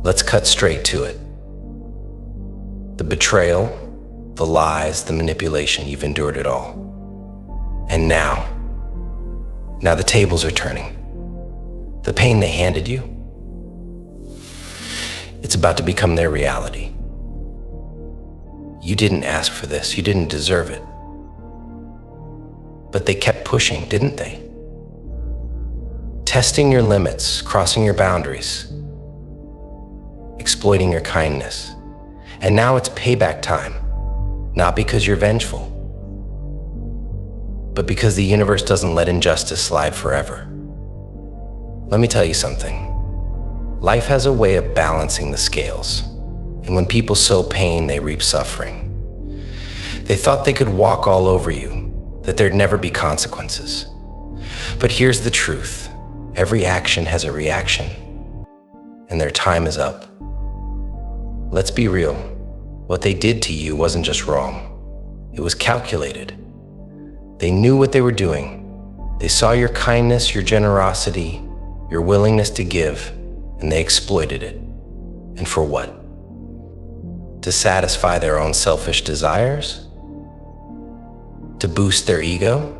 Let's cut straight to it. The betrayal, the lies, the manipulation, you've endured it all. And now the tables are turning. The pain they handed you, it's about to become their reality. You didn't ask for this, you didn't deserve it. But they kept pushing, didn't they? Testing your limits, crossing your boundaries, exploiting your kindness. And now it's payback time, not because you're vengeful, but because the universe doesn't let injustice slide forever. Let me tell you something. Life has a way of balancing the scales, and when people sow pain, they reap suffering. They thought they could walk all over you, that there'd never be consequences. But here's the truth. Every action has a reaction, and their time is up. Let's be real. What they did to you wasn't just wrong. It was calculated. They knew what they were doing. They saw your kindness, your generosity, your willingness to give, and they exploited it. And for what? To satisfy their own selfish desires? To boost their ego?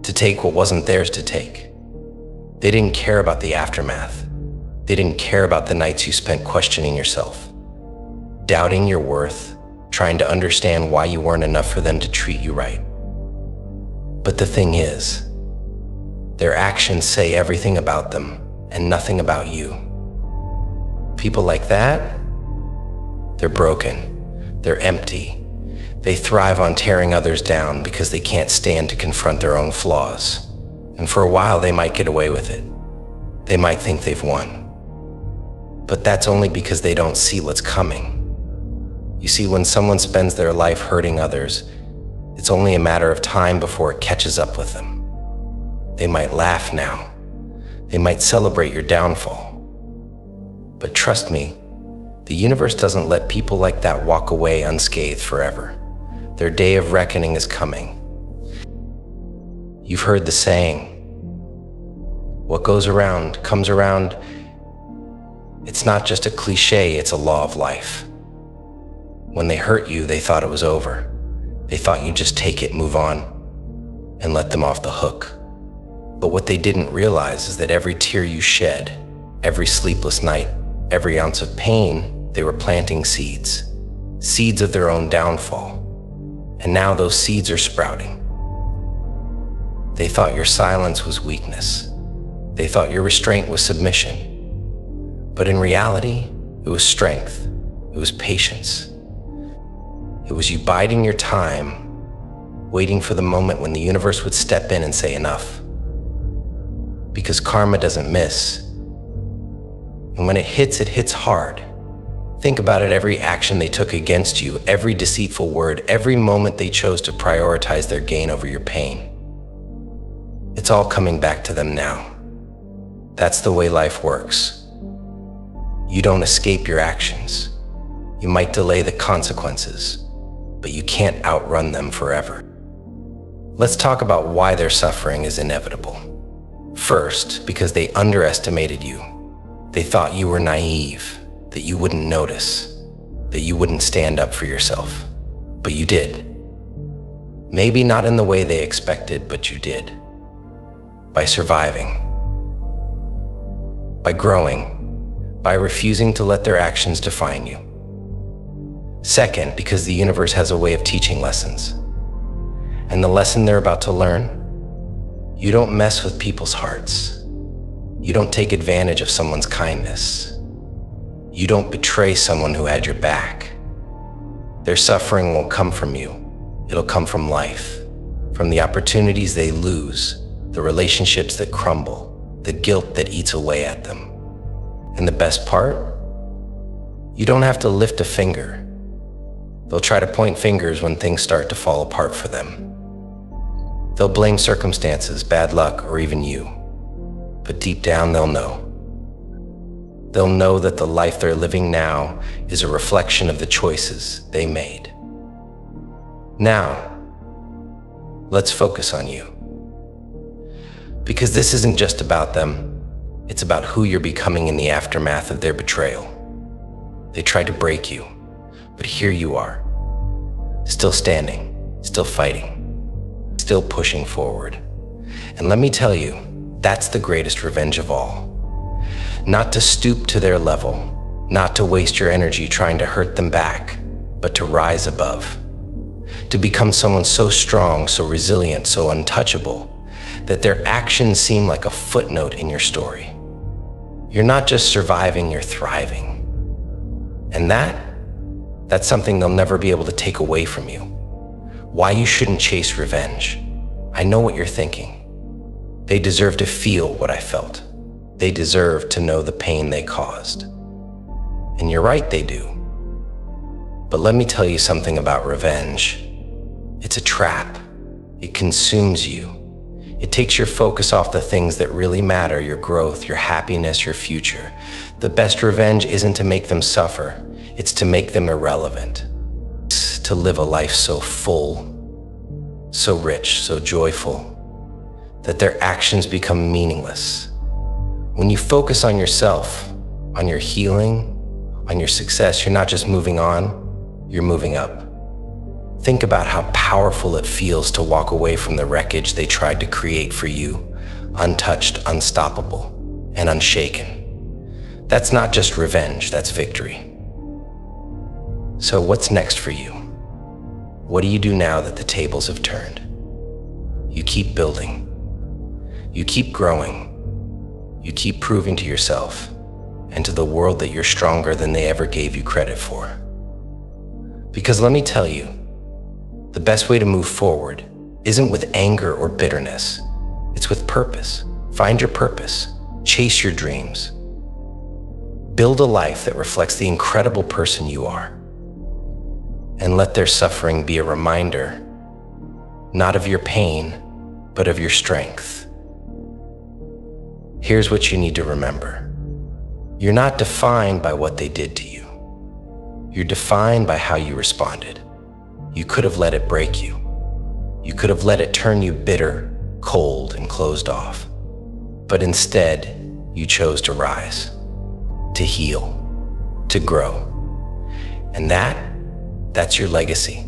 To take what wasn't theirs to take? They didn't care about the aftermath. They didn't care about the nights you spent questioning yourself, doubting your worth, trying to understand why you weren't enough for them to treat you right. But the thing is, their actions say everything about them and nothing about you. People like that, they're broken, they're empty. They thrive on tearing others down because they can't stand to confront their own flaws. And for a while, they might get away with it. They might think they've won. But that's only because they don't see what's coming. You see, when someone spends their life hurting others, it's only a matter of time before it catches up with them. They might laugh now. They might celebrate your downfall. But trust me, the universe doesn't let people like that walk away unscathed forever. Their day of reckoning is coming. You've heard the saying, what goes around comes around. It's not just a cliche, it's a law of life. When they hurt you, they thought it was over. They thought you'd just take it, move on, and let them off the hook. But what they didn't realize is that every tear you shed, every sleepless night, every ounce of pain, they were planting seeds of their own downfall. And now those seeds are sprouting. They thought your silence was weakness. They thought your restraint was submission. But in reality, it was strength. It was patience. It was you biding your time, waiting for the moment when the universe would step in and say enough. Because karma doesn't miss. And when it hits hard. Think about it, every action they took against you, every deceitful word, every moment they chose to prioritize their gain over your pain. It's all coming back to them now. That's the way life works. You don't escape your actions. You might delay the consequences, but you can't outrun them forever. Let's talk about why their suffering is inevitable. First, because they underestimated you. They thought you were naive, that you wouldn't notice, that you wouldn't stand up for yourself. But you did. Maybe not in the way they expected, but you did. By surviving, by growing, by refusing to let their actions define you. Second, because the universe has a way of teaching lessons. And the lesson they're about to learn, you don't mess with people's hearts. You don't take advantage of someone's kindness. You don't betray someone who had your back. Their suffering won't come from you. It'll come from life, from the opportunities they lose, the relationships that crumble, the guilt that eats away at them. And the best part? You don't have to lift a finger. They'll try to point fingers when things start to fall apart for them. They'll blame circumstances, bad luck, or even you. But deep down, they'll know. They'll know that the life they're living now is a reflection of the choices they made. Now, let's focus on you. Because this isn't just about them. It's about who you're becoming in the aftermath of their betrayal. They tried to break you, but here you are, still standing, still fighting, still pushing forward. And let me tell you, that's the greatest revenge of all. Not to stoop to their level, not to waste your energy trying to hurt them back, but to rise above. To become someone so strong, so resilient, so untouchable, that their actions seem like a footnote in your story. You're not just surviving, you're thriving. And that's something they'll never be able to take away from you. Why you shouldn't chase revenge. I know what you're thinking. They deserve to feel what I felt. They deserve to know the pain they caused. And you're right, they do. But let me tell you something about revenge. It's a trap. It consumes you. It takes your focus off the things that really matter, your growth, your happiness, your future. The best revenge isn't to make them suffer. It's to make them irrelevant. It's to live a life so full, so rich, so joyful, that their actions become meaningless. When you focus on yourself, on your healing, on your success, you're not just moving on, you're moving up. Think about how powerful it feels to walk away from the wreckage they tried to create for you, untouched, unstoppable, and unshaken. That's not just revenge, that's victory. So what's next for you? What do you do now that the tables have turned? You keep building. You keep growing. You keep proving to yourself and to the world that you're stronger than they ever gave you credit for. Because let me tell you, the best way to move forward isn't with anger or bitterness. It's with purpose. Find your purpose. Chase your dreams. Build a life that reflects the incredible person you are. And let their suffering be a reminder, not of your pain, but of your strength. Here's what you need to remember. You're not defined by what they did to you. You're defined by how you responded. You could have let it break you. You could have let it turn you bitter, cold, and closed off. But instead, you chose to rise, to heal, to grow. And that's your legacy.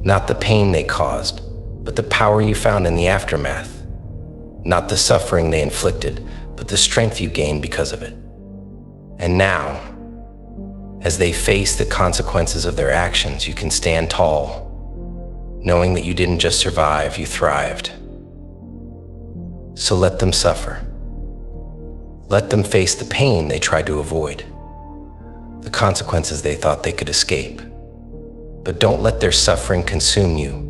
Not the pain they caused, but the power you found in the aftermath. Not the suffering they inflicted, but the strength you gained because of it. And now, as they face the consequences of their actions, you can stand tall, knowing that you didn't just survive, you thrived. So let them suffer. Let them face the pain they tried to avoid, the consequences they thought they could escape. But don't let their suffering consume you.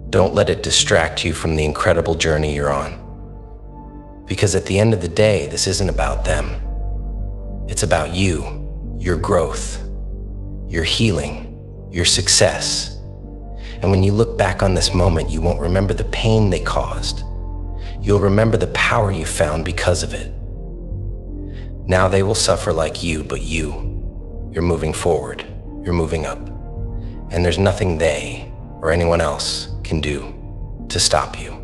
Don't let it distract you from the incredible journey you're on. Because at the end of the day, this isn't about them. It's about you. Your growth, your healing, your success. And when you look back on this moment, you won't remember the pain they caused. You'll remember the power you found because of it. Now they will suffer like you, but you're moving forward, you're moving up. And there's nothing they or anyone else can do to stop you.